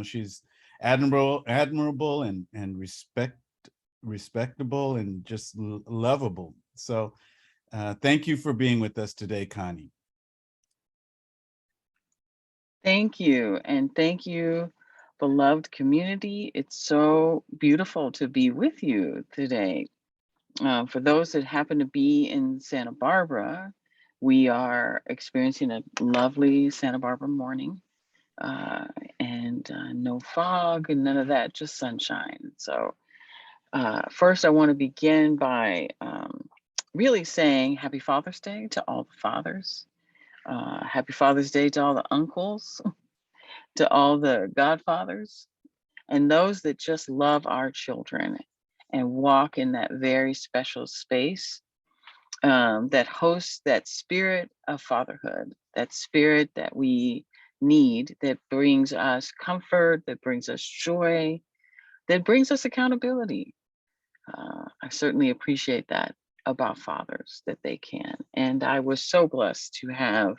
she's admirable and respectable and just lovable. So thank you for being with us today, Connie. Thank you. And thank you, beloved community. It's so beautiful to be with you today. For those that happen to be in Santa Barbara, we are experiencing a lovely Santa Barbara morning, uh, and no fog and none of that, just sunshine. So first I want to begin by really saying Happy Father's Day to all the fathers. Happy Father's Day to all the uncles, to all the godfathers, and those that just love our children and walk in that very special space that hosts that spirit of fatherhood, that spirit that we need, that brings us comfort, that brings us joy, that brings us accountability. I certainly appreciate that about fathers, that they can. And I was so blessed to have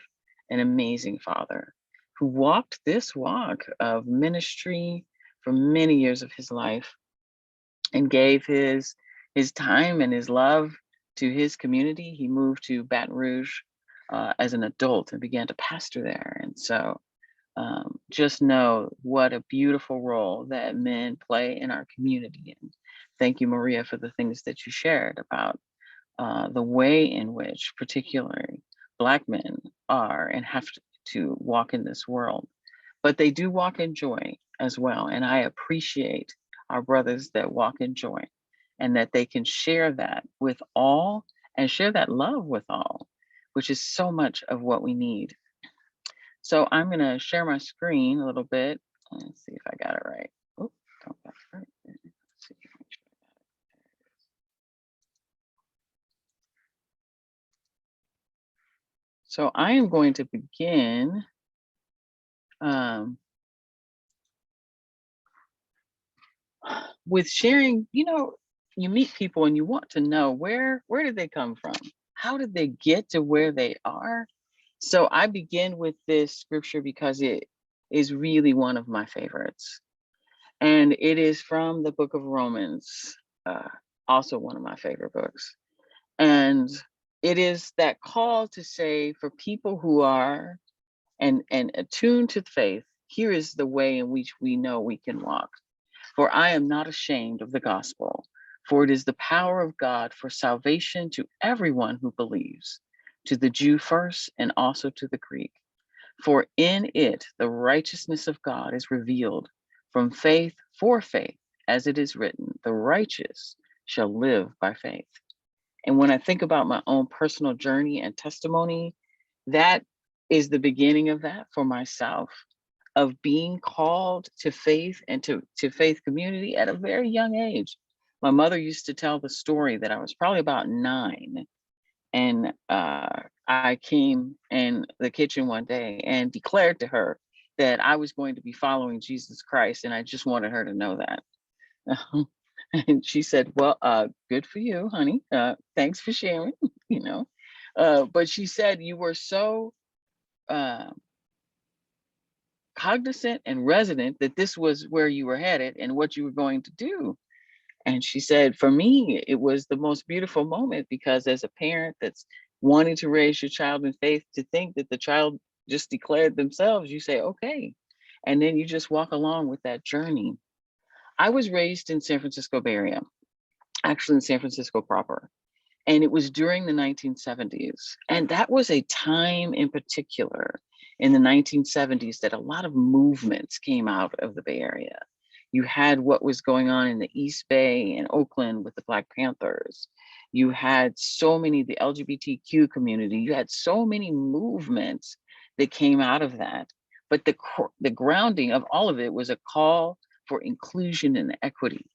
an amazing father who walked this walk of ministry for many years of his life and gave his time and his love to his community. He moved to Baton Rouge as an adult and began to pastor there. And so just know what a beautiful role that men play in our community. And thank you, Maria, for the things that you shared about the way in which particularly Black men are and have to walk in this world. But they do walk in joy as well. And I appreciate our brothers that walk in joy and that they can share that with all and share that love with all, which is so much of what we need. So I'm going to share my screen a little bit. Let's see if I got it right. Oh, don't got it right. Let's see. So I am going to begin with sharing. You meet people and you want to know where did they come from? How did they get to where they are? So I begin with this scripture because it is really one of my favorites. And it is from the book of Romans, also one of my favorite books. And it is that call to say for people who are and attuned to faith, here is the way in which we know we can walk. For I am not ashamed of the gospel, for it is the power of God for salvation to everyone who believes, to the Jew first and also to the Greek. For in it the righteousness of God is revealed from faith for faith, as it is written, the righteous shall live by faith. And when I think about my own personal journey and testimony, that is the beginning of that for myself, of being called to faith and to faith community at a very young age. My mother used to tell the story that I was probably about 9, and I came in the kitchen one day and declared to her that I was going to be following Jesus Christ, and I just wanted her to know that. And she said, well, good for you, honey. Thanks for sharing, you know. But she said, you were so cognizant and resident that this was where you were headed and what you were going to do. And she said, for me, it was the most beautiful moment because as a parent that's wanting to raise your child in faith, to think that the child just declared themselves, you say, okay. And then you just walk along with that journey. I was raised in San Francisco Bay Area, actually in San Francisco proper. And it was during the 1970s. And that was a time in particular in the 1970s that a lot of movements came out of the Bay Area. You had what was going on in the East Bay and Oakland with the Black Panthers. You had so many, the LGBTQ community, you had so many movements that came out of that. But the grounding of all of it was a call for inclusion and equity.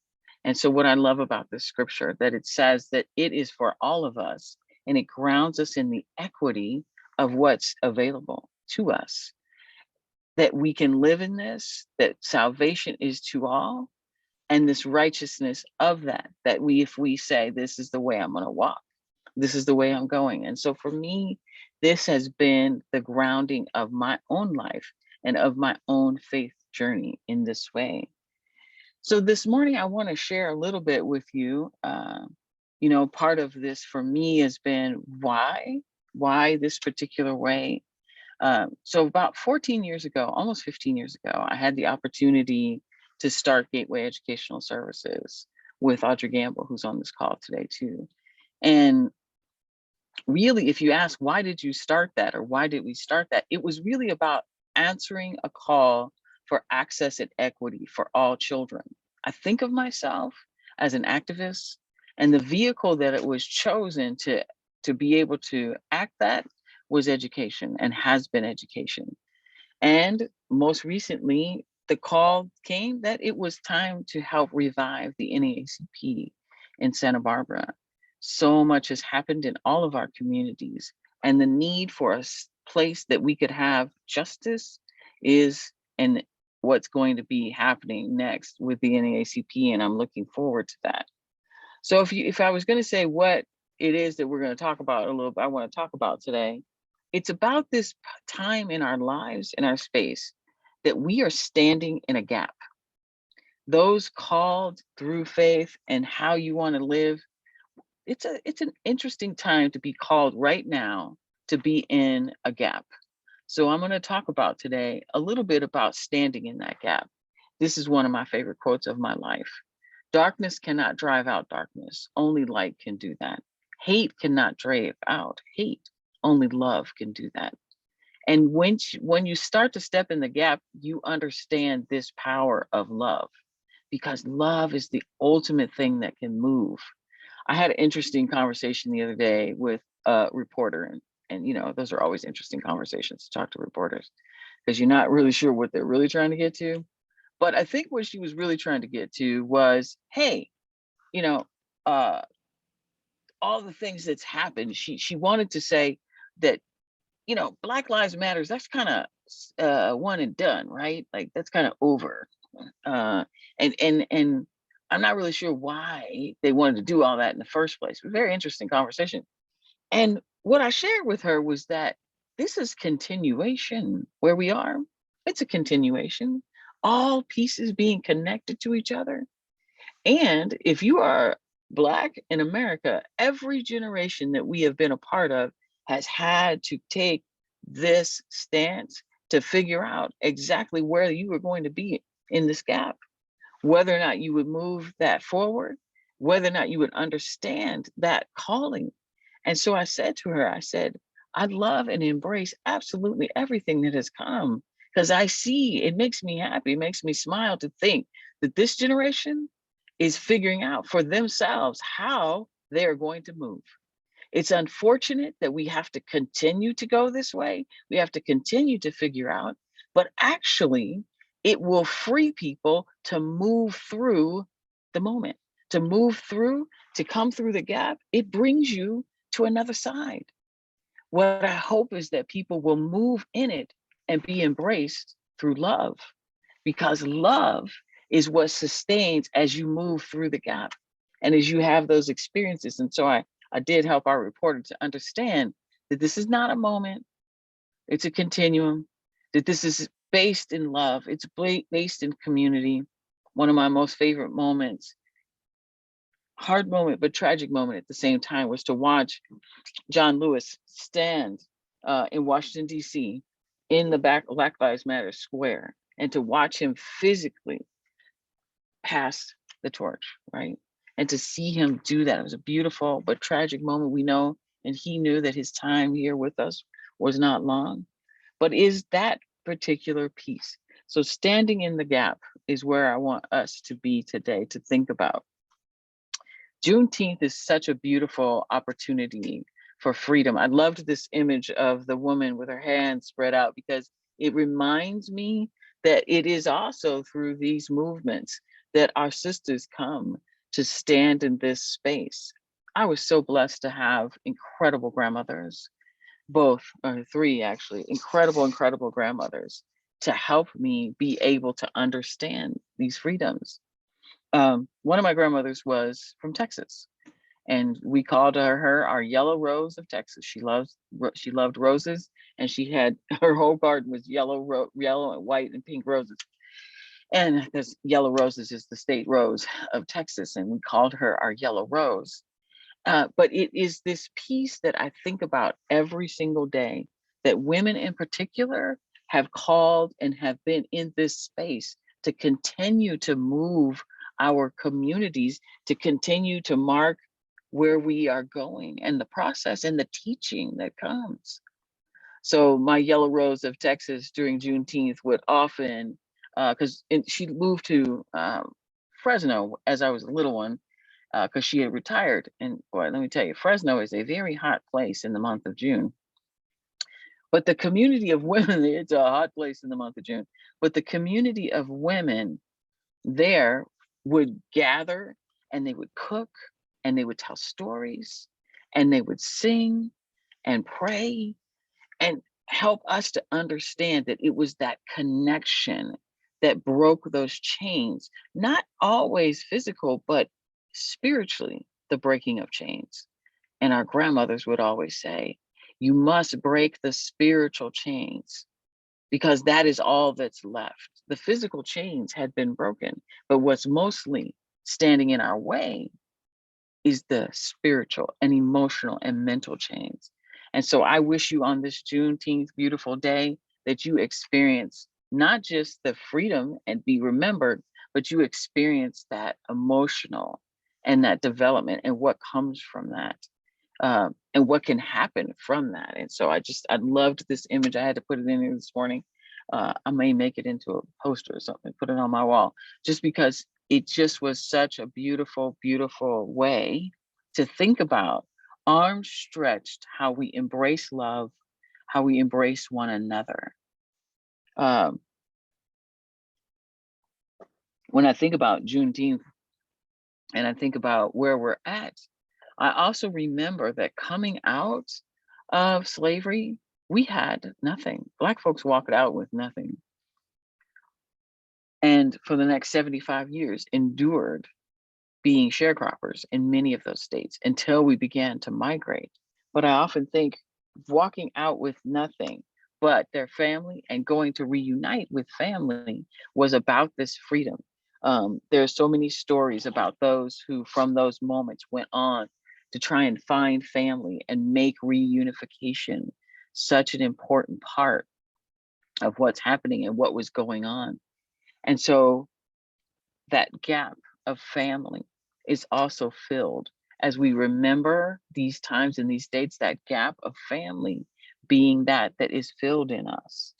And so what I love about this scripture, that it says that it is for all of us, and it grounds us in the equity of what's available to us, that we can live in this, that salvation is to all, and this righteousness of that, that if we say, this is the way I'm going to walk, this is the way I'm going. And so for me, this has been the grounding of my own life and of my own faith journey in this way. So this morning, I want to share a little bit with you. Part of this for me has been why this particular way. So about 14 years ago, almost 15 years ago, I had the opportunity to start Gateway Educational Services with Audrey Gamble, who's on this call today too. And really, if you ask, why did you start that, or why did we start that? It was really about answering a call for access and equity for all children. I think of myself as an activist, and the vehicle that it was chosen to be able to act that was education, and has been education. And most recently, the call came that it was time to help revive the NAACP in Santa Barbara. So much has happened in all of our communities, and the need for a place that we could have justice is and what's going to be happening next with the NAACP, and I'm looking forward to that. So if I was going to say what it is that we're going to talk about a little bit, I want to talk about today, it's about this time in our lives, in our space, that we are standing in a gap. Those called through faith and how you want to live, it's an interesting time to be called right now to be in a gap. So I'm going to talk about today a little bit about standing in that gap. This is one of my favorite quotes of my life. Darkness cannot drive out darkness. Only light can do that. Hate cannot drive out hate. Only love can do that. And when you start to step in the gap, you understand this power of love, because love is the ultimate thing that can move. I had an interesting conversation the other day with a reporter, and those are always interesting conversations to talk to reporters, because you're not really sure what they're really trying to get to. But I think what she was really trying to get to was, hey, you know, uh, all the things that's happened. She wanted to say that, Black Lives Matters, that's kind of one and done, right? Like that's kind of over. Uh, and I'm not really sure why they wanted to do all that in the first place. It was a very interesting conversation. And what I shared with her was that this is continuation where we are. It's a continuation, all pieces being connected to each other. And if you are Black in America, every generation that we have been a part of has had to take this stance to figure out exactly where you were going to be in this gap, whether or not you would move that forward, whether or not you would understand that calling. And so I said to her, I said, I love and embrace absolutely everything that has come, because I see it makes me happy, it makes me smile to think that this generation is figuring out for themselves how they're going to move. It's unfortunate that we have to continue to go this way. We have to continue to figure out, but actually, it will free people to move through the moment, to move through, to come through the gap. It brings you to another side. What I hope is that people will move in it and be embraced through love, because love is what sustains as you move through the gap and as you have those experiences. And so I did help our reporter to understand that this is not a moment, it's a continuum, that this is based in love, it's based in community. One of my most favorite moments, hard moment, but tragic moment at the same time, was to watch John Lewis stand in Washington, D.C. in the Black Lives Matter square, and to watch him physically pass the torch, right? And to see him do that, it was a beautiful but tragic moment, we know, and he knew that his time here with us was not long. But is that particular piece. So standing in the gap is where I want us to be today, to think about. Juneteenth is such a beautiful opportunity for freedom. I loved this image of the woman with her hands spread out, because it reminds me that it is also through these movements that our sisters come to stand in this space. I was so blessed to have incredible grandmothers, both, or three actually, incredible grandmothers, to help me be able to understand these freedoms. One of my grandmothers was from Texas, and we called her our yellow rose of Texas. She loved roses, and she had her whole garden was yellow and white and pink roses. And because yellow roses is the state rose of Texas, and we called her our yellow rose. But it is this piece that I think about every single day, that women in particular have called and have been in this space to continue to move our communities, to continue to mark where we are going and the process and the teaching that comes. So my yellow rose of Texas during Juneteenth would often, because she moved to Fresno as I was a little one, because she had retired. And boy, let me tell you, Fresno is a very hot place in the month of June. But the community of women, it's a hot place in the month of June, but the community of women there would gather, and they would cook, and they would tell stories, and they would sing and pray and help us to understand that it was that connection that broke those chains, not always physical, but spiritually, the breaking of chains. And our grandmothers would always say, you must break the spiritual chains, because that is all that's left. The physical chains had been broken, but what's mostly standing in our way is the spiritual and emotional and mental chains. And so I wish you on this Juneteenth beautiful day that you experience not just the freedom and be remembered, but you experience that emotional and that development and what comes from that, and what can happen from that. And so I loved this image. I had to put it in here this morning. I may make it into a poster or something, put it on my wall, just because it just was such a beautiful, beautiful way to think about, arms stretched, how we embrace love, how we embrace one another. When I think about Juneteenth and I think about where we're at, I also remember that coming out of slavery, we had nothing. Black folks walked out with nothing. And for the next 75 years, endured being sharecroppers in many of those states until we began to migrate. But I often think walking out with nothing but their family and going to reunite with family was about this freedom. There's so many stories about those who, from those moments, went on to try and find family and make reunification such an important part of what's happening and what was going on. And so that gap of family is also filled as we remember these times and these dates, that gap of family being that is filled in us.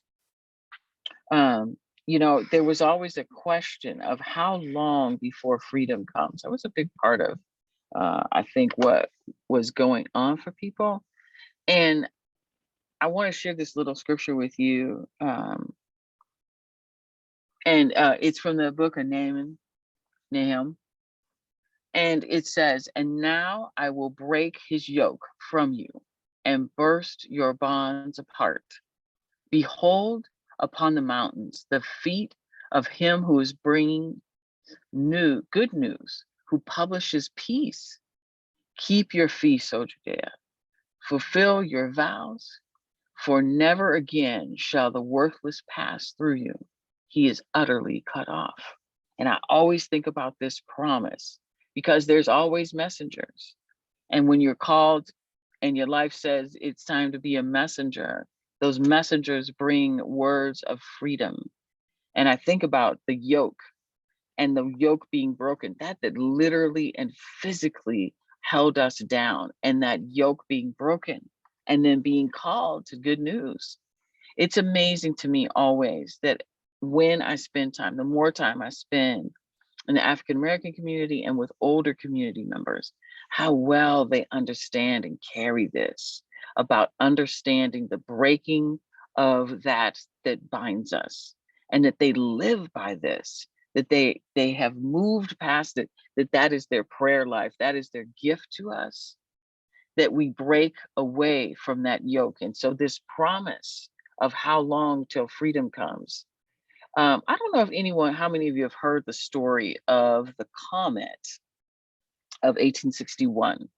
There was always a question of how long before freedom comes. That was a big part of, I think, what was going on for people. And I want to share this little scripture with you. And it's from the book of Nahum. And it says, and now I will break his yoke from you and burst your bonds apart. Behold, upon the mountains, the feet of him who is bringing good news, who publishes peace. Keep your feast, O Judea. Fulfill your vows, for never again shall the worthless pass through you. He is utterly cut off. And I always think about this promise, because there's always messengers. And when you're called and your life says it's time to be a messenger, those messengers bring words of freedom. And I think about the yoke and the yoke being broken, that literally and physically held us down, and that yoke being broken and then being called to good news. It's amazing to me always that when I spend time, the more time I spend in the African American community and with older community members, how well they understand and carry this about understanding the breaking of that binds us, and that they live by this, that they have moved past it, that is their prayer life, that is their gift to us, that we break away from that yoke. And so this promise of how long till freedom comes. I don't know how many of you have heard the story of the comet of 1861.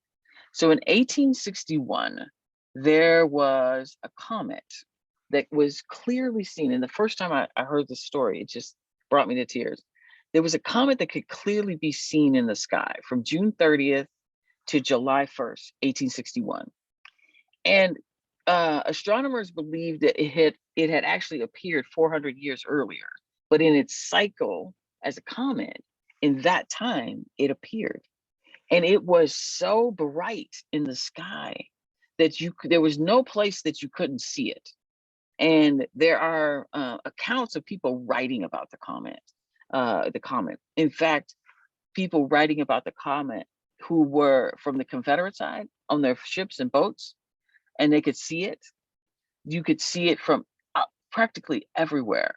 So in 1861, there was a comet that was clearly seen. And the first time I heard the story, it just brought me to tears. There was a comet that could clearly be seen in the sky from June 30th to July 1st, 1861. And astronomers believed that it had actually appeared 400 years earlier, but in its cycle as a comet, in that time, it appeared. And it was so bright in the sky that there was no place that you couldn't see it. And there are accounts of people writing about the comet. In fact, people writing about the comet who were from the Confederate side on their ships and boats, and they could see it. You could see it from practically everywhere.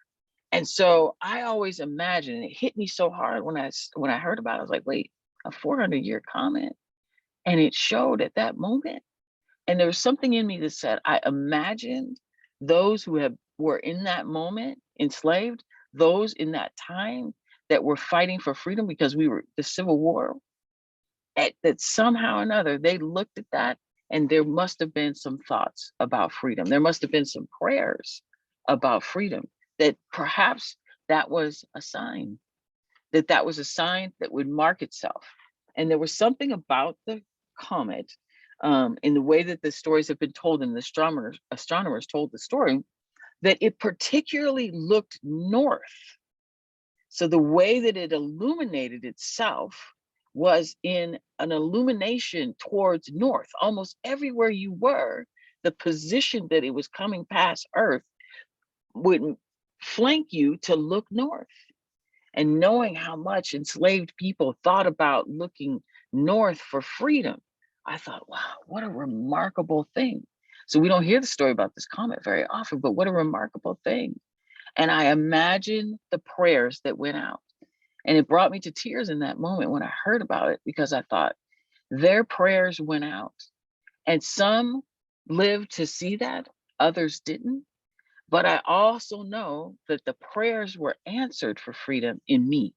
And so I always imagine, and it hit me so hard when I heard about it. I was like, wait, a 400-year comet, and it showed at that moment. And there was something in me that said, I imagined those who were in that moment enslaved, those in that time that were fighting for freedom because we were the Civil War, that somehow or another they looked at that, and there must have been some thoughts about freedom. There must have been some prayers about freedom, that perhaps that was a sign, that was a sign that would mark itself. And there was something about the comet, in the way that the stories have been told, and the astronomers told the story, that it particularly looked north. So the way that it illuminated itself was in an illumination towards north. Almost everywhere you were, the position that it was coming past Earth would flank you to look north. And knowing how much enslaved people thought about looking north for freedom, I thought, wow, what a remarkable thing. So we don't hear the story about this comet very often, but what a remarkable thing. And I imagine the prayers that went out. And it brought me to tears in that moment when I heard about it, because I thought their prayers went out. And some lived to see that, others didn't. But I also know that the prayers were answered for freedom in me.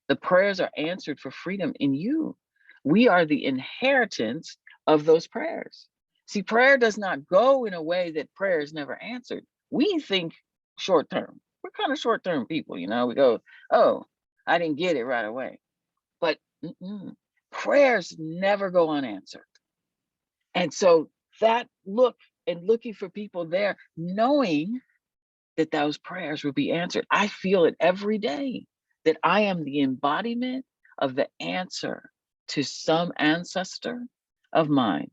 The prayers are answered for freedom in you. We are the inheritance of those prayers. See, prayer does not go in a way that prayer is never answered. We think short term. We're kind of short term people, you know. We go, oh, I didn't get it right away. But prayers never go unanswered. And so that looking for people there, knowing that those prayers will be answered. I feel it every day, that I am the embodiment of the answer to some ancestor of mine,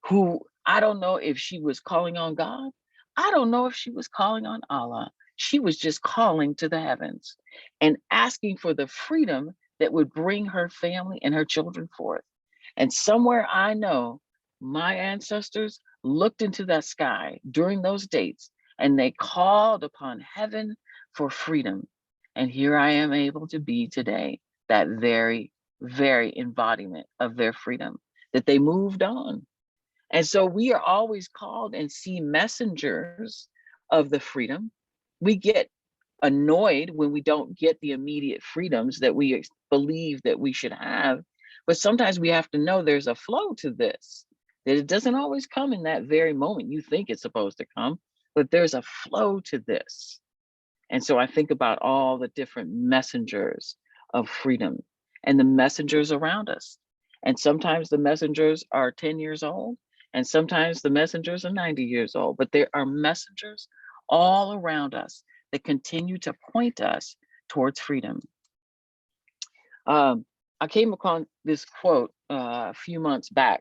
who I don't know if she was calling on God. I don't know if she was calling on Allah. She was just calling to the heavens and asking for the freedom that would bring her family and her children forth. And somewhere I know my ancestors looked into that sky during those dates, and they called upon heaven for freedom. And here I am able to be today, that very, very embodiment of their freedom, that they moved on. And so we are always called and see messengers of the freedom. We get annoyed when we don't get the immediate freedoms that we believe that we should have. But sometimes we have to know there's a flow to this, that it doesn't always come in that very moment you think it's supposed to come, but there's a flow to this. And so I think about all the different messengers of freedom and the messengers around us. And sometimes the messengers are 10 years old, and sometimes the messengers are 90 years old, but there are messengers all around us that continue to point us towards freedom. I came upon this quote a few months back,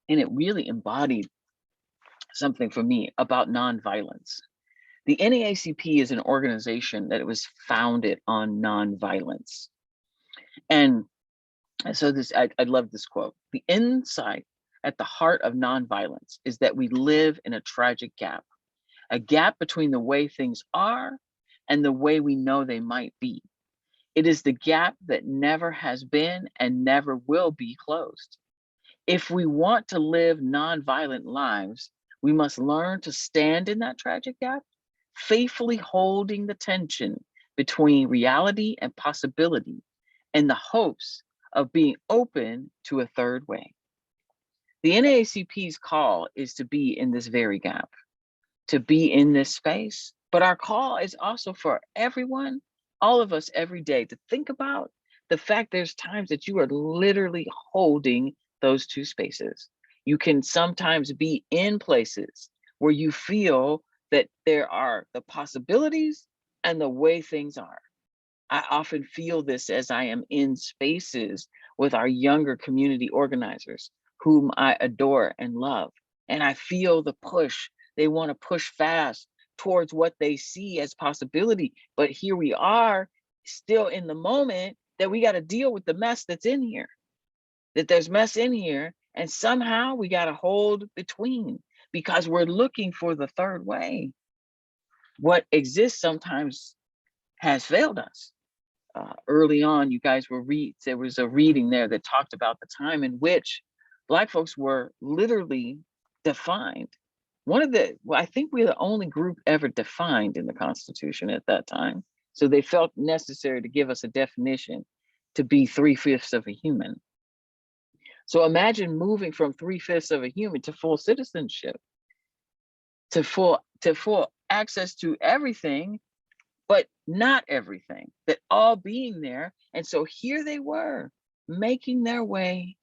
and it really embodied something for me about nonviolence. The NAACP is an organization that was founded on nonviolence. And so I love this quote. The insight at the heart of nonviolence is that we live in a tragic gap, a gap between the way things are and the way we know they might be. It is the gap that never has been and never will be closed. If we want to live nonviolent lives, we must learn to stand in that tragic gap, faithfully holding the tension between reality and possibility, in the hopes of being open to a third way. The NAACP's call is to be in this very gap, to be in this space But our call is also for everyone, all of us every day, to think about the fact there's times that you are literally holding those two spaces. You can sometimes be in places where you feel that there are the possibilities and the way things are. I often feel this as I am in spaces with our younger community organizers, whom I adore and love. And I feel the push. They want to push fast towards what they see as possibility. But here we are, still in the moment that we got to deal with the mess that's in here, that there's mess in here. And somehow we got to hold between, because we're looking for the third way. What exists sometimes has failed us. Early on, you guys there was a reading there that talked about the time in which Black folks were literally defined. I think we're the only group ever defined in the Constitution at that time. So they felt necessary to give us a definition to be 3/5 of a human. So imagine moving from 3/5 of a human to full citizenship, to full access to everything, but not everything, that all being there. And so here they were, making their way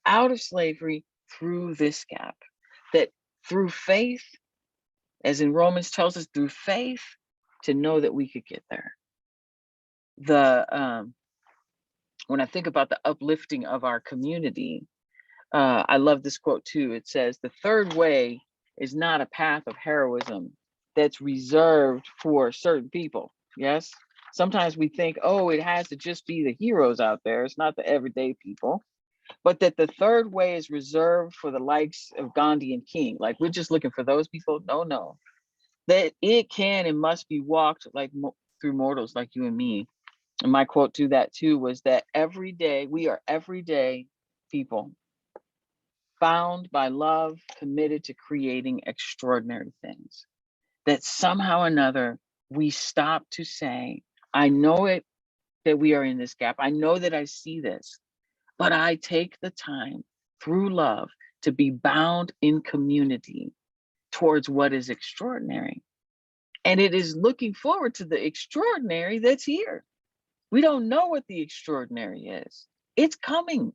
out of slavery through this gap, that through faith, as in Romans tells us, through faith, to know that we could get there. When I think about the uplifting of our community, I love this quote too. It says, "The third way is not a path of heroism that's reserved for certain people." Yes. Sometimes we think, oh, it has to just be the heroes out there. It's not the everyday people. But that the third way is reserved for the likes of Gandhi and King. Like, we're just looking for those people. No, no. That it can and must be walked like through mortals like you and me. And my quote to that too was that every day, we are everyday people, bound by love, committed to creating extraordinary things. That somehow or another, we stop to say, I know it, that we are in this gap. I know that I see this, but I take the time through love to be bound in community towards what is extraordinary. And it is looking forward to the extraordinary that's here. We don't know what the extraordinary is. It's coming.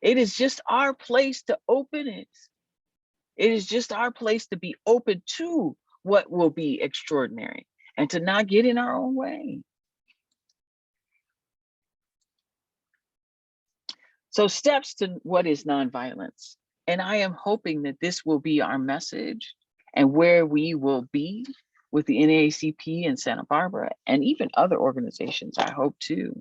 It is just our place to open it. It is just our place to be open to what will be extraordinary and to not get in our own way. So steps to what is nonviolence. And I am hoping that this will be our message and where we will be with the NAACP in Santa Barbara and even other organizations, I hope too.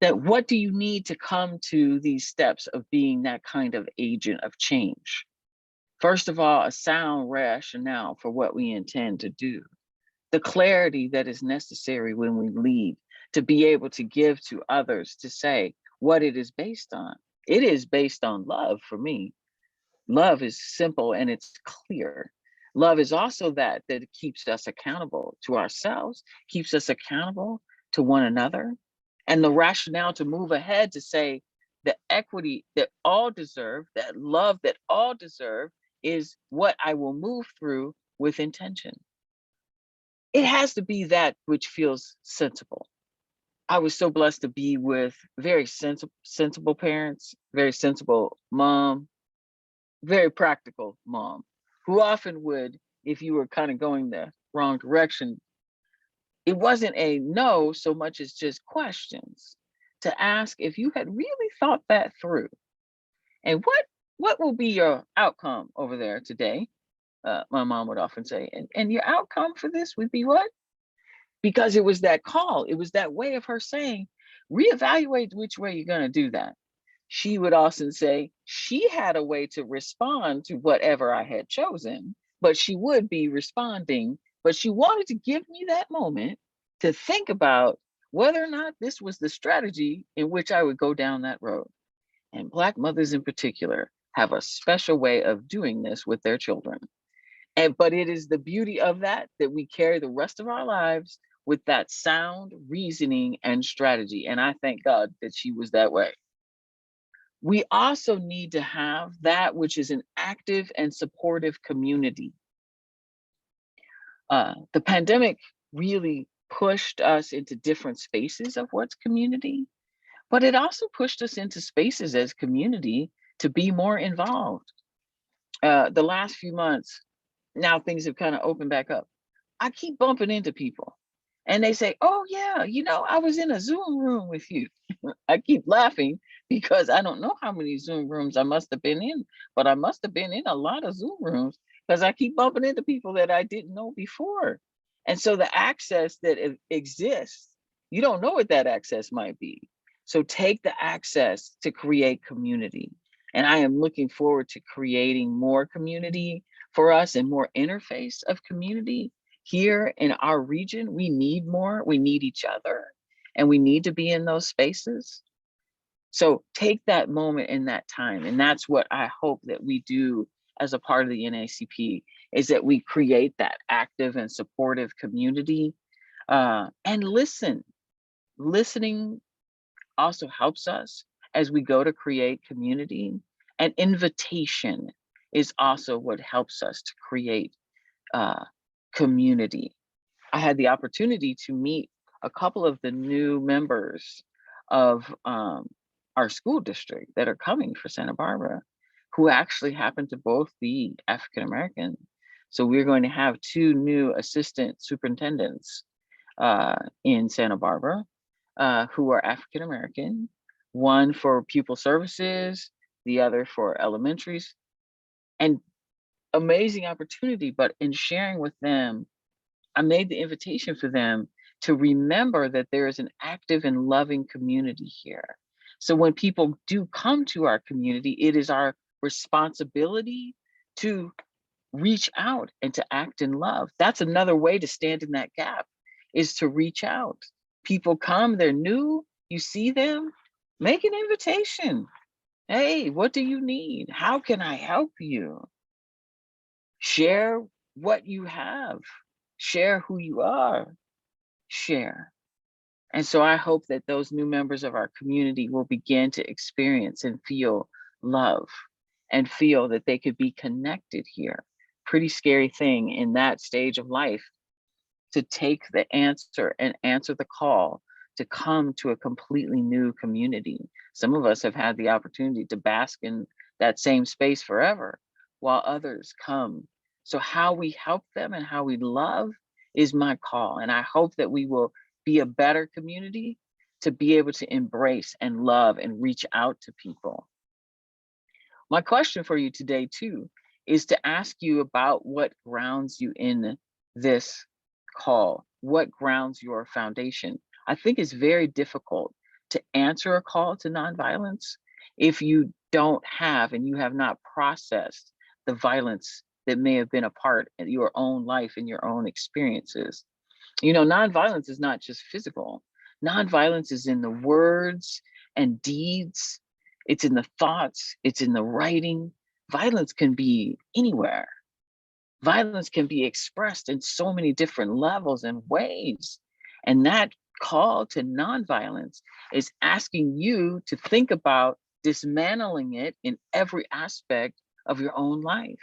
That what do you need to come to these steps of being that kind of agent of change? First of all, a sound rationale for what we intend to do. The clarity that is necessary when we lead, to be able to give to others, to say what it is based on. It is based on love for me. Love is simple and it's clear. Love is also that it keeps us accountable to ourselves, keeps us accountable to one another. And the rationale to move ahead to say the equity that all deserve, that love that all deserve, is what I will move through with intention. It has to be that which feels sensible. I was so blessed to be with very sensible parents, very sensible mom, very practical mom, who often would, if you were kind of going the wrong direction, it wasn't a no so much as just questions to ask if you had really thought that through. And what will be your outcome over there today? My mom would often say, and your outcome for this would be what? Because it was that call, it was that way of her saying, reevaluate which way you're going to do that. She would often say she had a way to respond to whatever I had chosen, but she would be responding, but she wanted to give me that moment to think about whether or not this was the strategy in which I would go down that road. And Black mothers in particular have a special way of doing this with their children. But it is the beauty of that we carry the rest of our lives with that sound reasoning and strategy. And I thank God that she was that way. We also need to have that which is an active and supportive community. The pandemic really pushed us into different spaces of what's community, but it also pushed us into spaces as community to be more involved. The last few months, now things have kind of opened back up. I keep bumping into people and they say, "Oh, yeah, I was in a Zoom room with you." I keep laughing because I don't know how many Zoom rooms I must have been in, but I must have been in a lot of Zoom rooms because I keep bumping into people that I didn't know before. And so the access that exists, you don't know what that access might be. So take the access to create community. And I am looking forward to creating more community for us and more interface of community here in our region. We need more, we need each other, and we need to be in those spaces. So take that moment in that time. And that's what I hope that we do as a part of the NACP, is that we create that active and supportive community, and listen. Listening also helps us as we go to create community. And invitation is also what helps us to create community. I had the opportunity to meet a couple of the new members of our school district that are coming for Santa Barbara, who actually happen to both be African American. So we're going to have two new assistant superintendents in Santa Barbara who are African American, one for pupil services, the other for elementaries, and amazing opportunity. But in sharing with them, I made the invitation for them to remember that there is an active and loving community here. So when people do come to our community, it is our responsibility to reach out and to act in love. That's another way to stand in that gap, is to reach out. People come, they're new, you see them, make an invitation. Hey, what do you need? How can I help you? Share what you have, share who you are, share. And so I hope that those new members of our community will begin to experience and feel love and feel that they could be connected here. Pretty scary thing in that stage of life, to take the answer and answer the call to come to a completely new community. Some of us have had the opportunity to bask in that same space forever, while others come. So how we help them and how we love is my call. And I hope that we will be a better community to be able to embrace and love and reach out to people. My question for you today, too, is to ask you about what grounds you in this call, what grounds your foundation. I think it's very difficult to answer a call to nonviolence if you don't have and you have not processed the violence that may have been a part of your own life and your own experiences. Nonviolence is not just physical. Nonviolence is in the words and deeds. It's in the thoughts. It's in the writing. Violence can be anywhere. Violence can be expressed in so many different levels and ways. And that call to nonviolence is asking you to think about dismantling it in every aspect of your own life.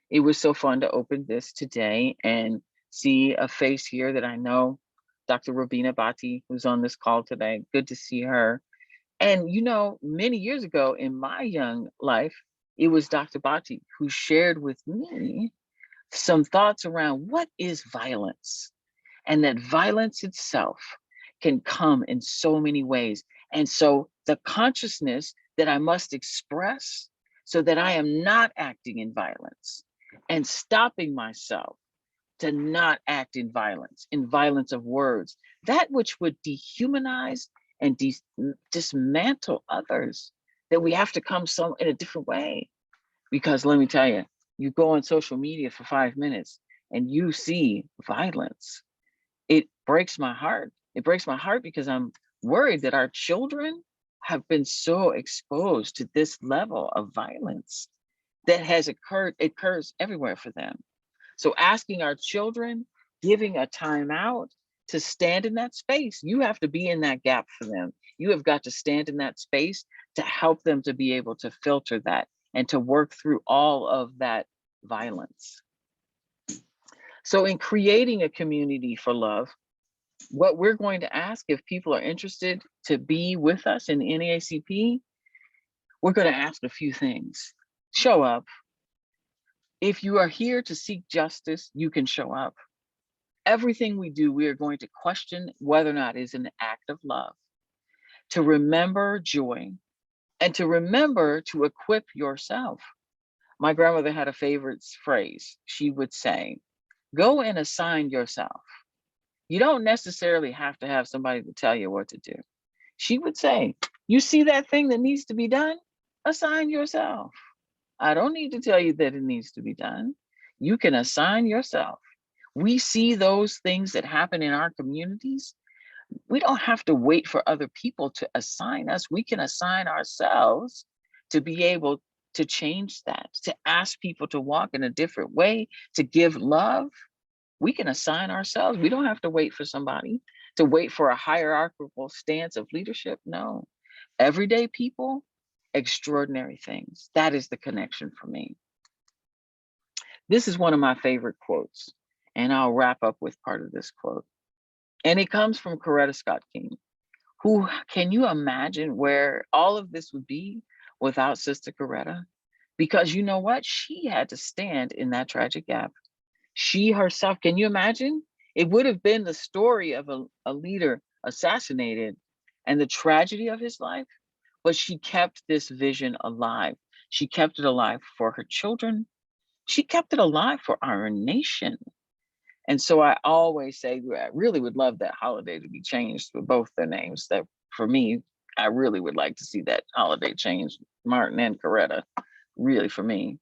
It was so fun to open this today and see a face here that I know, Dr. Robina Bhatti, who's on this call today. Good to see her. And many years ago in my young life, it was Dr. Bhatti who shared with me some thoughts around what is violence, and that violence itself can come in so many ways. And so the consciousness that I must express so that I am not acting in violence, and stopping myself to not act in violence of words, that which would dehumanize and dismantle others, that we have to come in a different way. Because let me tell you, you go on social media for 5 minutes and you see violence. It breaks my heart. It breaks my heart because I'm worried that our children have been so exposed to this level of violence that occurs everywhere for them. So asking our children, giving a timeout to stand in that space, you have to be in that gap for them. You have got to stand in that space to help them to be able to filter that and to work through all of that violence. So in creating a community for love, what we're going to ask, if people are interested to be with us in NAACP, we're going to ask a few things. Show up. If you are here to seek justice, you can show up. Everything we do, we are going to question whether or not it is an act of love. To remember joy and to remember to equip yourself. My grandmother had a favorite phrase. She would say, go and assign yourself. You don't necessarily have to have somebody to tell you what to do. She would say, you see that thing that needs to be done? Assign yourself. I don't need to tell you that it needs to be done. You can assign yourself. We see those things that happen in our communities. We don't have to wait for other people to assign us. We can assign ourselves to be able to change that, to ask people to walk in a different way, to give love. We can assign ourselves. We don't have to wait for somebody, to wait for a hierarchical stance of leadership. No, everyday people, extraordinary things. That is the connection for me. This is one of my favorite quotes, and I'll wrap up with part of this quote. And it comes from Coretta Scott King, who, can you imagine where all of this would be without Sister Coretta? Because you know what? She had to stand in that tragic gap. She herself, can you imagine? It would have been the story of a leader assassinated and the tragedy of his life, but she kept this vision alive. She kept it alive for her children. She kept it alive for our nation. And so I always say, I really would love that holiday to be changed with both their names. That for me, I really would like to see that holiday changed, Martin and Coretta, really for me.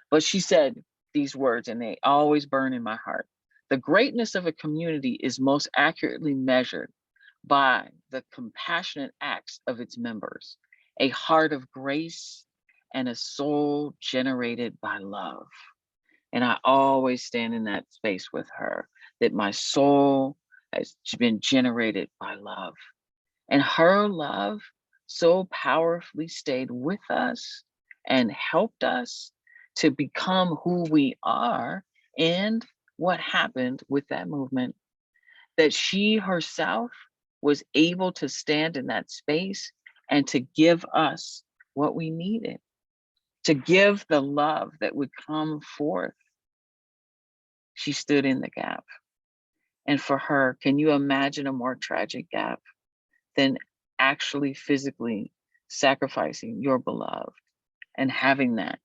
But she said these words, and they always burn in my heart. The greatness of a community is most accurately measured by the compassionate acts of its members, a heart of grace, and a soul generated by love. And I always stand in that space with her, that my soul has been generated by love. And her love so powerfully stayed with us and helped us to become who we are. And what happened with that movement, that she herself was able to stand in that space and to give us what we needed, to give the love that would come forth. She stood in the gap. And for her, can you imagine a more tragic gap than actually physically sacrificing your beloved and having that?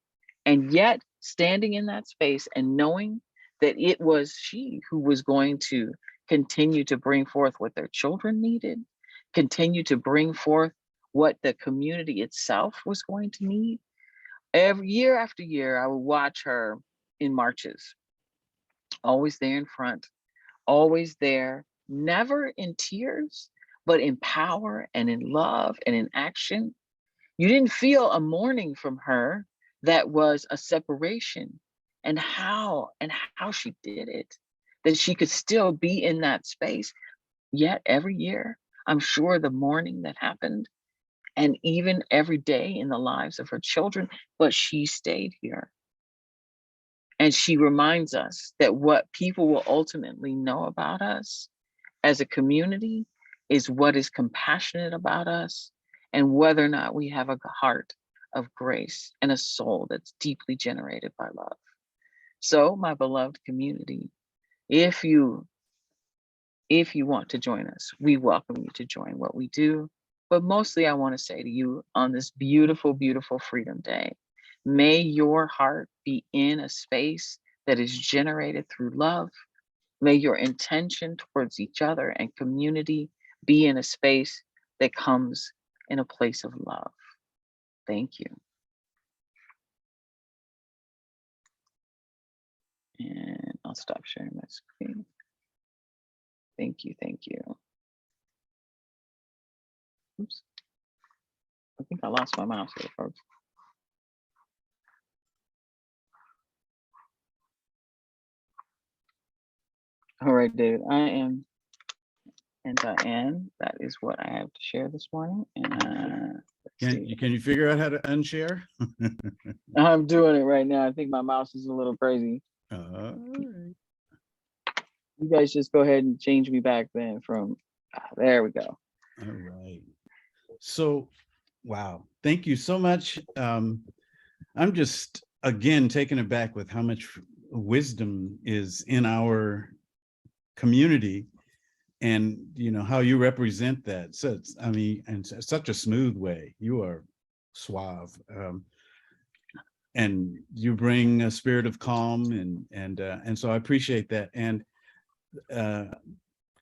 And yet standing in that space and knowing that it was she who was going to continue to bring forth what their children needed, continue to bring forth what the community itself was going to need. Every year after year, I would watch her in marches, always there in front, always there, never in tears, but in power and in love and in action. You didn't feel a mourning from her that was a separation, and how she did it, that she could still be in that space. Yet every year, I'm sure the mourning that happened, and even every day in the lives of her children, but she stayed here. And she reminds us that what people will ultimately know about us as a community is what is compassionate about us and whether or not we have a heart of grace and a soul that's deeply generated by love. So, my beloved community, if you want to join us, we welcome you to join what we do. But mostly I want to say to you on this beautiful, beautiful Freedom Day, may your heart be in a space that is generated through love. May your intention towards each other and community be in a space that comes in a place of love. Thank you. And I'll stop sharing my screen. Thank you, thank you. Oops. I think I lost my mouse here, folks. All right, David, I am and Diane. That is what I have to share this morning. And Can you figure out how to unshare? I'm doing it right now. I think my mouse is a little crazy. All right. You guys just go ahead and change me back then from, there we go. All right. So, wow. Thank you so much. I'm just, again, taken aback with how much wisdom is in our community, and how you represent that. So I mean, in such a smooth way. You are suave, and you bring a spirit of calm, and so I appreciate that. And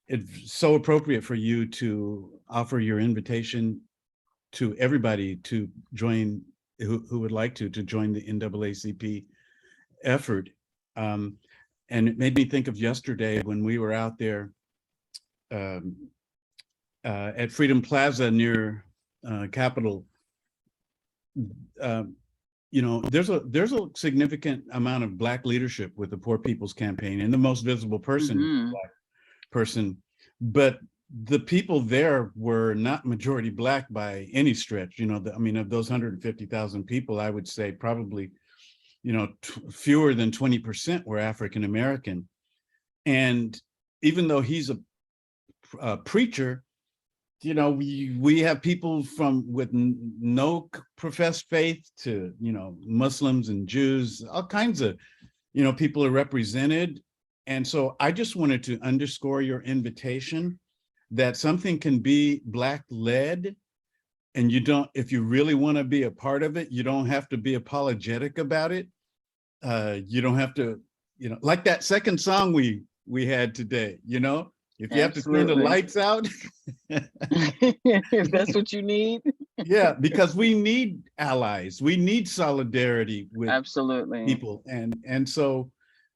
it's so appropriate for you to offer your invitation to everybody to join, who would like to join the NAACP effort. And it made me think of yesterday when we were out there at Freedom Plaza near Capitol. There's a significant amount of Black leadership with the Poor People's Campaign, and the most visible person is a Black person. But the people there were not majority Black by any stretch. I mean, of those 150,000 people, I would say probably, fewer than 20% were African American. And even though he's a preacher, we have people with no professed faith to, Muslims and Jews, all kinds of, people are represented. And so I just wanted to underscore your invitation that something can be Black led, and if you really want to be a part of it, you don't have to be apologetic about it. You don't have to, like that second song we had today, if you have to turn the lights out. If that's what you need. Yeah, because we need allies. We need solidarity with people. And so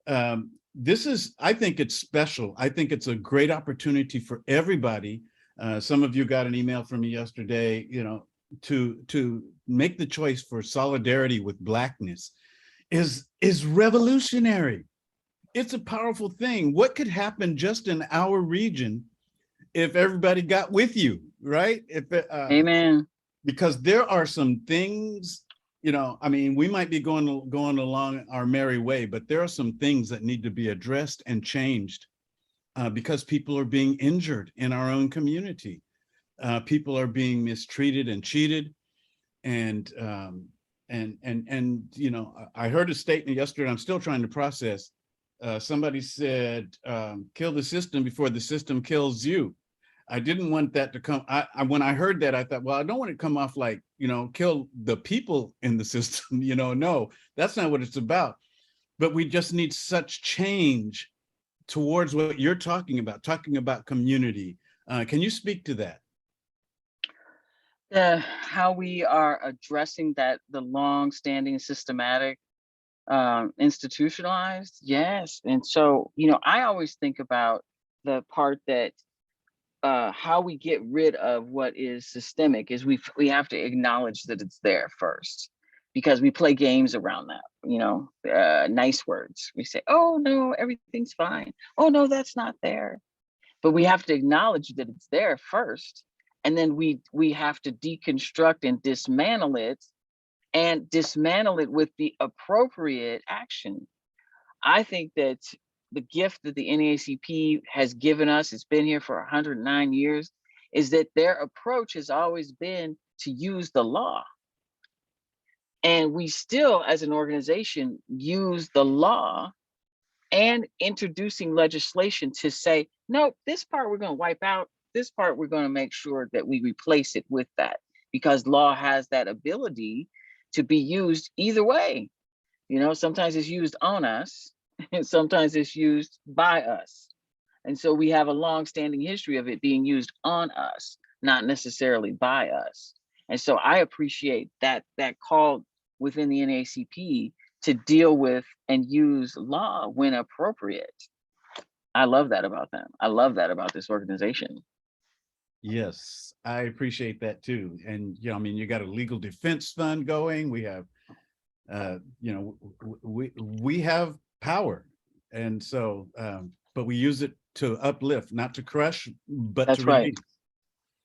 I think it's special. I think it's a great opportunity for everybody. Some of you got an email from me yesterday, to make the choice for solidarity with Blackness is revolutionary. It's a powerful thing. What could happen just in our region if everybody got with you, right? Amen. Because there are some things, I mean, we might be going along our merry way, but there are some things that need to be addressed and changed because people are being injured in our own community. People are being mistreated and cheated. And I heard a statement yesterday, I'm still trying to process. Somebody said, kill the system before the system kills you. I didn't want that to come. When I heard that, I thought, well, I don't want it to come off like, kill the people in the system. No, that's not what it's about. But we just need such change towards what you're talking about community. Can you speak to that? How we are addressing the long-standing systematic institutionalized, yes. And so, I always think about the part that how we get rid of what is systemic is we have to acknowledge that it's there first, because we play games around that, nice words. We say, oh no, everything's fine. Oh no, that's not there. But we have to acknowledge that it's there first. And then we have to deconstruct and dismantle it with the appropriate action. I think that the gift that the NAACP has given us, it's been here for 109 years, is that their approach has always been to use the law. And we still, as an organization, use the law and introducing legislation to say, nope, this part we're going to wipe out, this part we're going to make sure that we replace it with that, because law has that ability to be used either way. Sometimes it's used on us, and sometimes it's used by us. And so we have a long-standing history of it being used on us, not necessarily by us. And so I appreciate that call within the NAACP to deal with and use law when appropriate. I love that about them. I love that about this organization. Yes, I appreciate that too. And I mean, you got a legal defense fund going. We have, we have power, and so, but we use it to uplift, not to crush, but That's to right. release.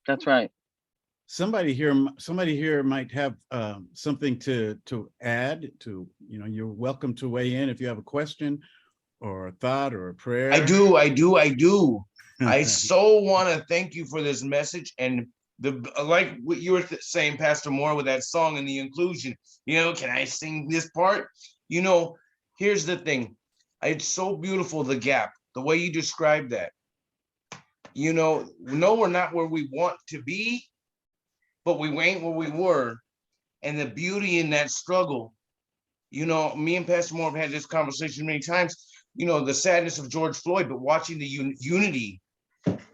That's right. Somebody here might have something to add to. You're welcome to weigh in if you have a question or a thought or a prayer? I do. I so want to thank you for this message, and like what you were saying, Pastor Moore, with that song and the inclusion. Can I sing this part? Here's the thing. It's so beautiful, the gap, the way you described that. No, we're not where we want to be, but we ain't where we were. And the beauty in that struggle, me and Pastor Moore have had this conversation many times, the sadness of George Floyd, but watching the unity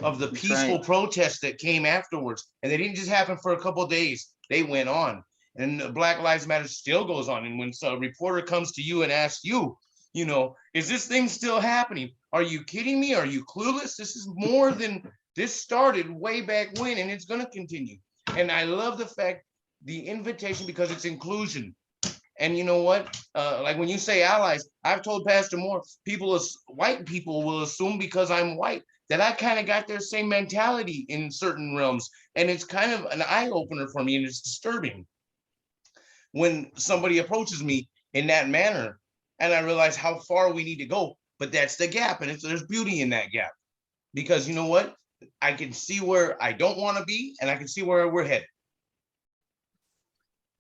of the peaceful protests that came afterwards. And they didn't just happen for a couple of days. They went on. And Black Lives Matter still goes on. And when a reporter comes to you and asks you, is this thing still happening? Are you kidding me? Are you clueless? This is more than this started way back when, and it's going to continue. And I love the fact, the invitation, because it's inclusion. And you know what? Like when you say allies, I've told Pastor Moore, white people will assume because I'm white that I kind of got their same mentality in certain realms. And it's kind of an eye opener for me, and it's disturbing when somebody approaches me in that manner, and I realize how far we need to go. But that's the gap, and there's beauty in that gap, because you know what? I can see where I don't want to be, and I can see where we're headed.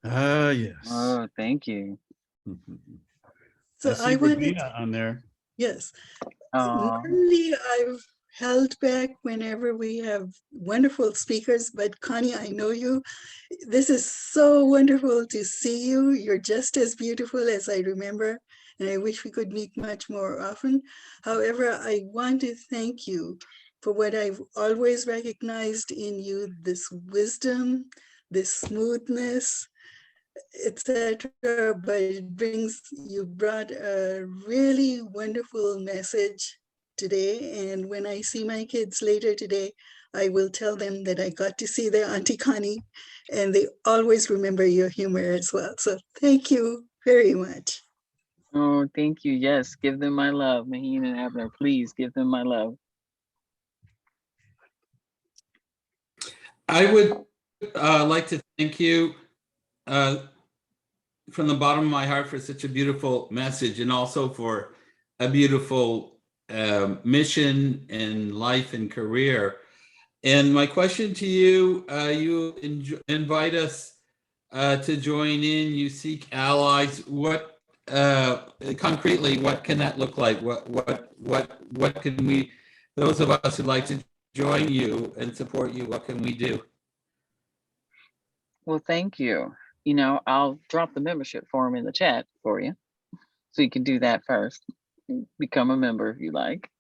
Yes. Oh, thank you. So I wanted on there. Yes. Normally I've held back whenever we have wonderful speakers, but Connie, I know you. This is so wonderful to see you. You're just as beautiful as I remember, and I wish we could meet much more often. However, I want to thank you for what I've always recognized in you, this wisdom, this smoothness, etc. But you brought a really wonderful message today. And when I see my kids later today, I will tell them that I got to see their Auntie Connie, and they always remember your humor as well. So thank you very much. Oh, thank you. Yes, give them my love, Maheen and Abner. Please give them my love. I would like to thank you from the bottom of my heart for such a beautiful message, and also for a beautiful mission in life and career. And my question to you, you invite us to join in, you seek allies. What concretely, what can that look like? What can we, those of us who'd like to join you and support you, what can we do? Well, thank you. I'll drop the membership form in the chat for you, so you can do that first. Become a member if you like.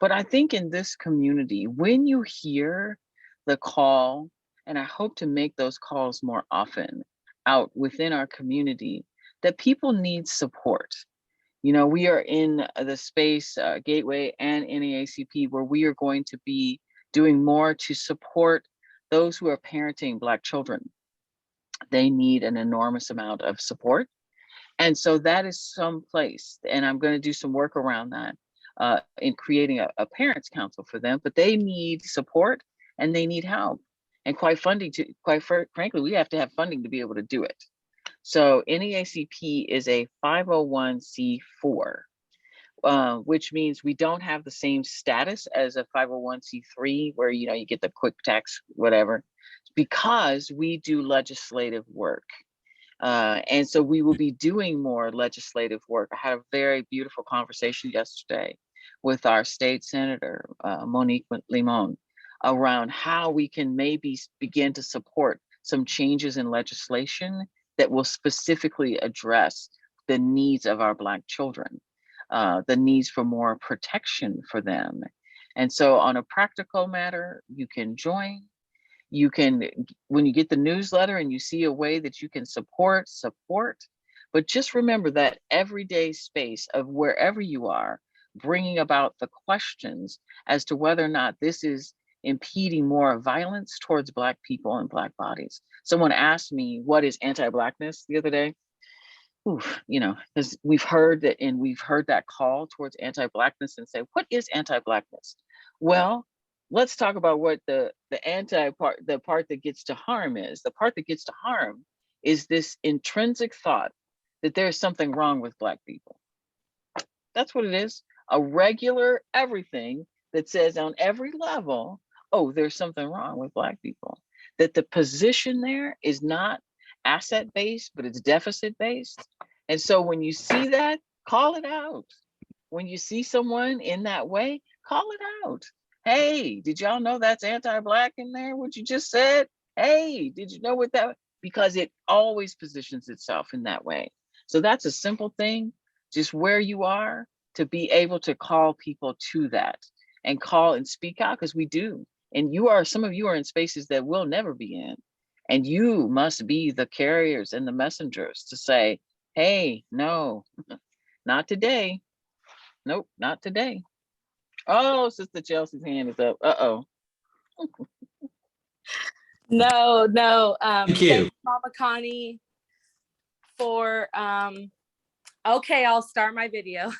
But I think in this community, when you hear the call, and I hope to make those calls more often out within our community, that people need support. We are in the space, Gateway and NAACP, where we are going to be doing more to support those who are parenting Black children. They need an enormous amount of support. And so that is some place, and I'm going to do some work around that in creating a parents council for them, but they need support and they need help. And frankly, we have to have funding to be able to do it. So NAACP is a 501c4, which means we don't have the same status as a 501c3, where you get the quick tax, whatever, because we do legislative work. And so we will be doing more legislative work. I had a very beautiful conversation yesterday with our state senator, Monique Limon, around how we can maybe begin to support some changes in legislation that will specifically address the needs of our Black children, the needs for more protection for them. And so on a practical matter, you can join. You can, when you get the newsletter and you see a way that you can support, but just remember that everyday space of wherever you are, bringing about the questions as to whether or not this is impeding more violence towards Black people and Black bodies. Someone asked me, what is anti-Blackness the other day? Because we've heard that, and we've heard that call towards anti-Blackness, and say, what is anti-Blackness? Well, let's talk about what the part that gets to harm is. The part that gets to harm is this intrinsic thought that there's something wrong with Black people. That's what it is. A regular everything that says on every level, oh, there's something wrong with Black people. That the position there is not asset-based, but it's deficit-based. And so when you see that, call it out. When you see someone in that way, call it out. Hey, did y'all know that's anti-Black in there, what you just said? Hey, did you know what that, because it always positions itself in that way. So that's a simple thing, just where you are, to be able to call people to that and call and speak out, because we do. And you are, some of you are in spaces that we'll never be in. And you must be the carriers and the messengers to say, hey, no, not today. Nope, not today. Oh, Sister Chelsea's hand is up. Uh-oh. No. Thank you. Mama Connie, for okay, I'll start my video.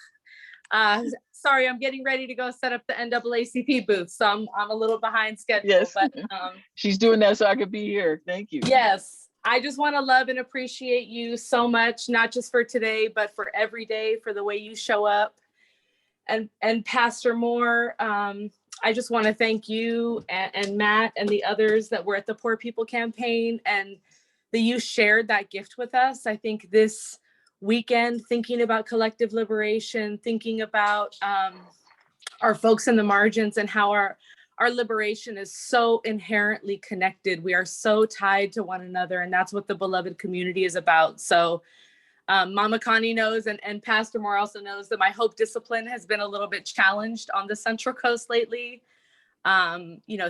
Sorry, I'm getting ready to go set up the NAACP booth, so I'm a little behind schedule. Yes. But She's doing that so I could be here. Thank you. yes, I just want to love and appreciate you so much, not just for today, but for every day, for the way you show up. And Pastor Moore, I just want to thank you and Matt and the others that were at the Poor People Campaign, and that you shared that gift with us. I think this weekend, thinking about collective liberation, thinking about our folks in the margins and how our liberation is so inherently connected. We are so tied to one another, and that's what the beloved community is about. So Mama Connie knows, and Pastor Moore also knows, that my hope discipline has been a little bit challenged on the Central Coast lately.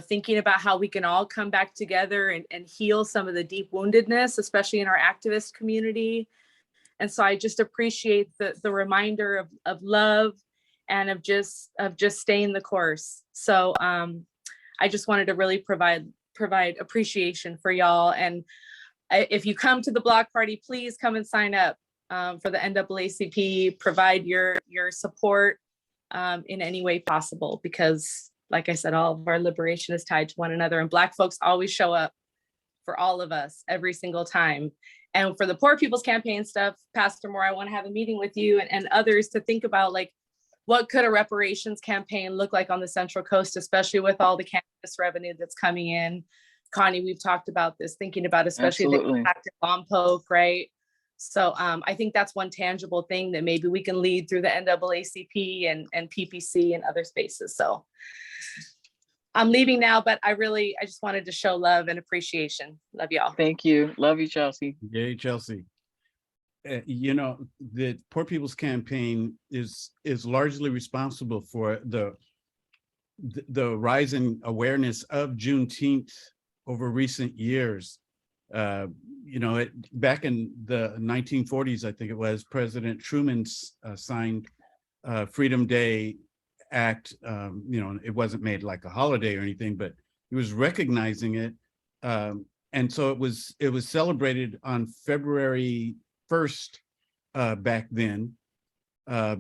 Thinking about how we can all come back together and heal some of the deep woundedness, especially in our activist community. And so I just appreciate the reminder of love and of just staying the course. So I just wanted to really provide appreciation for y'all. And if you come to the block party, please come and sign up for the NAACP. Provide your support in any way possible, because like I said, all of our liberation is tied to one another, and Black folks always show up for all of us every single time. And for the Poor People's Campaign stuff, Pastor Moore, I want to have a meeting with you and others to think about, like, what could a reparations campaign look like on the Central Coast, especially with all the cannabis revenue that's coming in. Connie, we've talked about this, thinking about especially the impact of Lompoc, right? So I think that's one tangible thing that maybe we can lead through the NAACP and PPC and other spaces. So I'm leaving now, but I just wanted to show love and appreciation. Love y'all. Thank you. Love you, Chelsea. Yay, Chelsea. The Poor People's Campaign is largely responsible for the rising awareness of Juneteenth over recent years. Back in the 1940s, I think it was, President Truman signed Freedom Day Act. It wasn't made like a holiday or anything, but he was recognizing it. And so it was celebrated on February 1st back then,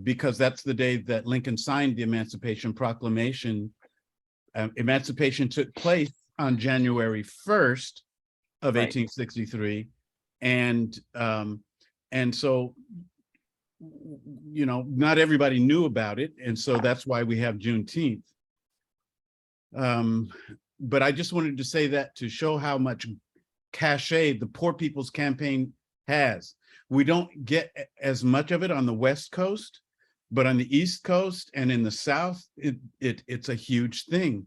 because that's the day that Lincoln signed the Emancipation Proclamation. Emancipation took place on January 1st of 1863. And so, not everybody knew about it. And so that's why we have Juneteenth. But I just wanted to say that to show how much cachet the Poor People's Campaign has. We don't get as much of it on the West Coast, but on the East Coast and in the South, it's a huge thing.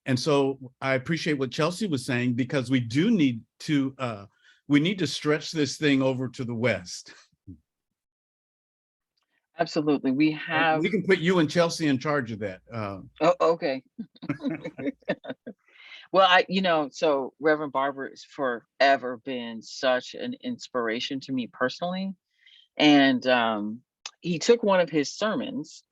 And so I appreciate what Chelsea was saying, because we do need to stretch this thing over to the West. Absolutely. We can put you and Chelsea in charge of that. Oh, okay. Well, so Reverend Barber has forever been such an inspiration to me personally. And he took one of his sermons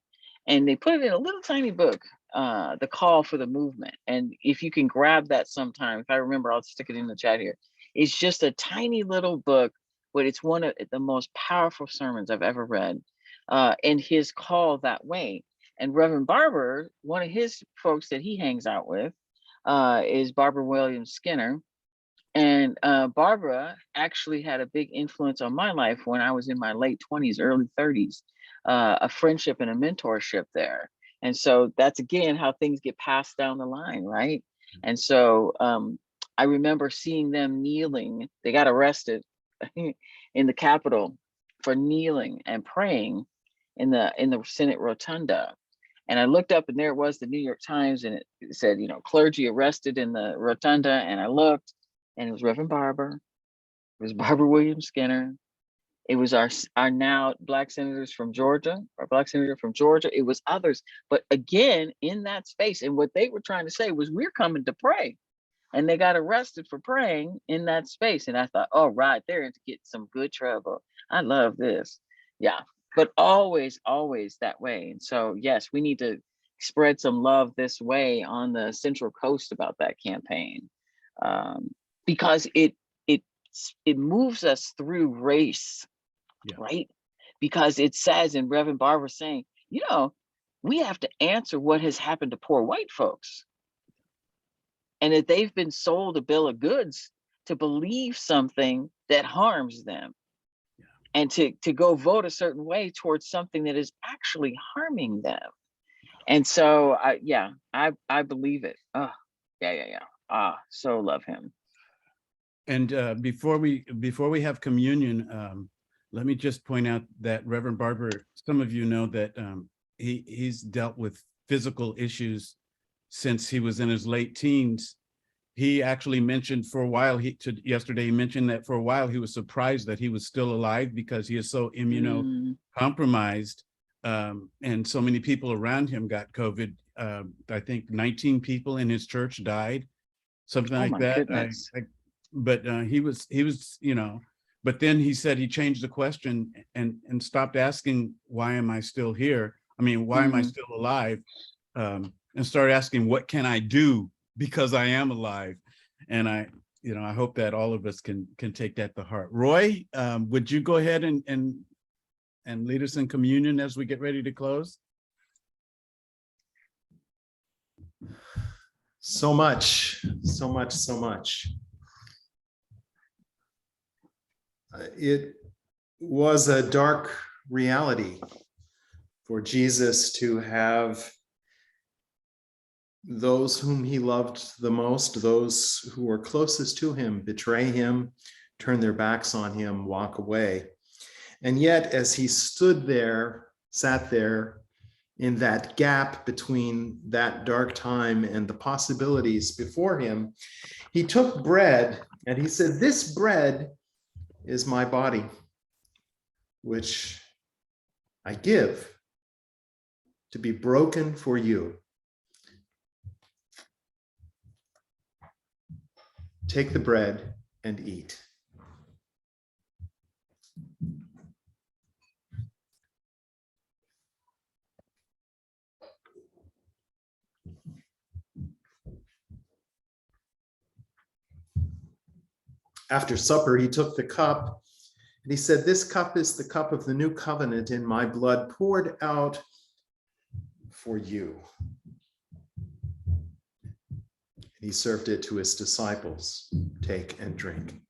and they put it in a little tiny book, The Call for the Movement. And if you can grab that sometime, if I remember, I'll stick it in the chat here. It's just a tiny little book, but it's one of the most powerful sermons I've ever read, in his call that way. And Reverend Barber, one of his folks that he hangs out with, is Barbara Williams Skinner. And Barbara actually had a big influence on my life when I was in my late 20s, early 30s. a friendship and a mentorship there. And so that's again how things get passed down the line, right? And so I remember seeing them kneeling. They got arrested in the Capitol for kneeling and praying in the Senate rotunda. And I looked up, and there it was, the New York Times, and it said, you know, clergy arrested in the rotunda. And I looked, and it was Reverend Barber. It was Barbara Williams Skinner. It was our now Black senators from Georgia, our Black senator from Georgia. It was others. But again, in that space, and what they were trying to say was, we're coming to pray. And they got arrested for praying in that space. And I thought, oh, right, they're in to get some good trouble. I love this. Yeah. But always, always that way. And so, yes, we need to spread some love this way on the Central Coast about that campaign, because it moves us through race, right? Because it says, and Reverend Barber saying, you know, we have to answer what has happened to poor white folks, and that they've been sold a bill of goods to believe something that harms them. And to go vote a certain way towards something that is actually harming them. And so, I believe it. Oh, yeah. So love him. And before we have communion, let me just point out that Reverend Barber, some of you know that he's dealt with physical issues since he was in his late teens. He actually mentioned for a while, yesterday he mentioned that for a while he was surprised that he was still alive because he is so immunocompromised, and so many people around him got COVID. I think 19 people in his church died, something like that. But he was, you know, but then he said he changed the question and stopped asking, why am I still here? I mean, why am I still alive? And started asking, what can I do because I am alive? And I hope that all of us can take that to heart. Roy, would you go ahead and lead us in communion as we get ready to close? So much. It was a dark reality for Jesus to have those whom he loved the most, those who were closest to him, betray him, turn their backs on him, walk away. And yet, as he sat there in that gap between that dark time and the possibilities before him, he took bread and he said, "This bread is my body, which I give to be broken for you. Take the bread and eat." After supper, he took the cup and he said, "This cup is the cup of the new covenant in my blood, poured out for you." He served it to his disciples. "Take and drink."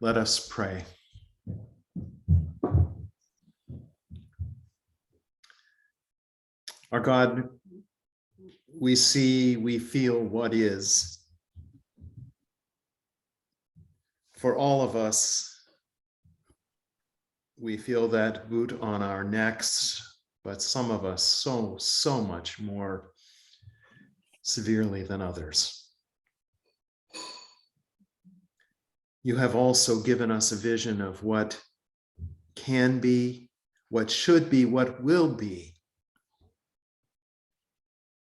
Let us pray. Our God, we see, we feel what is. For all of us, we feel that boot on our necks, but some of us so much more severely than others. You have also given us a vision of what can be, what should be, what will be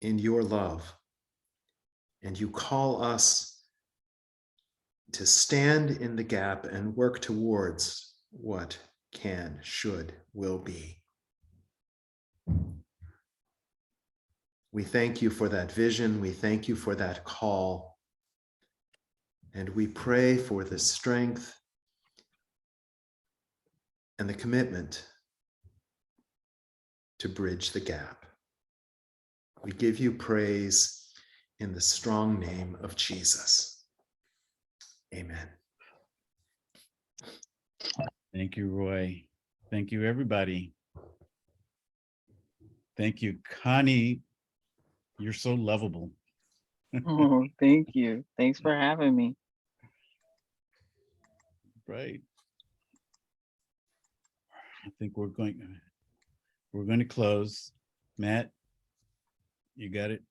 in your love. And you call us to stand in the gap and work towards what can, should, will be. We thank you for that vision. We thank you for that call. And we pray for the strength and the commitment to bridge the gap. We give you praise in the strong name of Jesus. Amen. Thank you, Roy. Thank you, everybody. Thank you, Connie. You're so lovable. Oh, thank you. Thanks for having me. Right. I think we're going to close. Matt, you got it?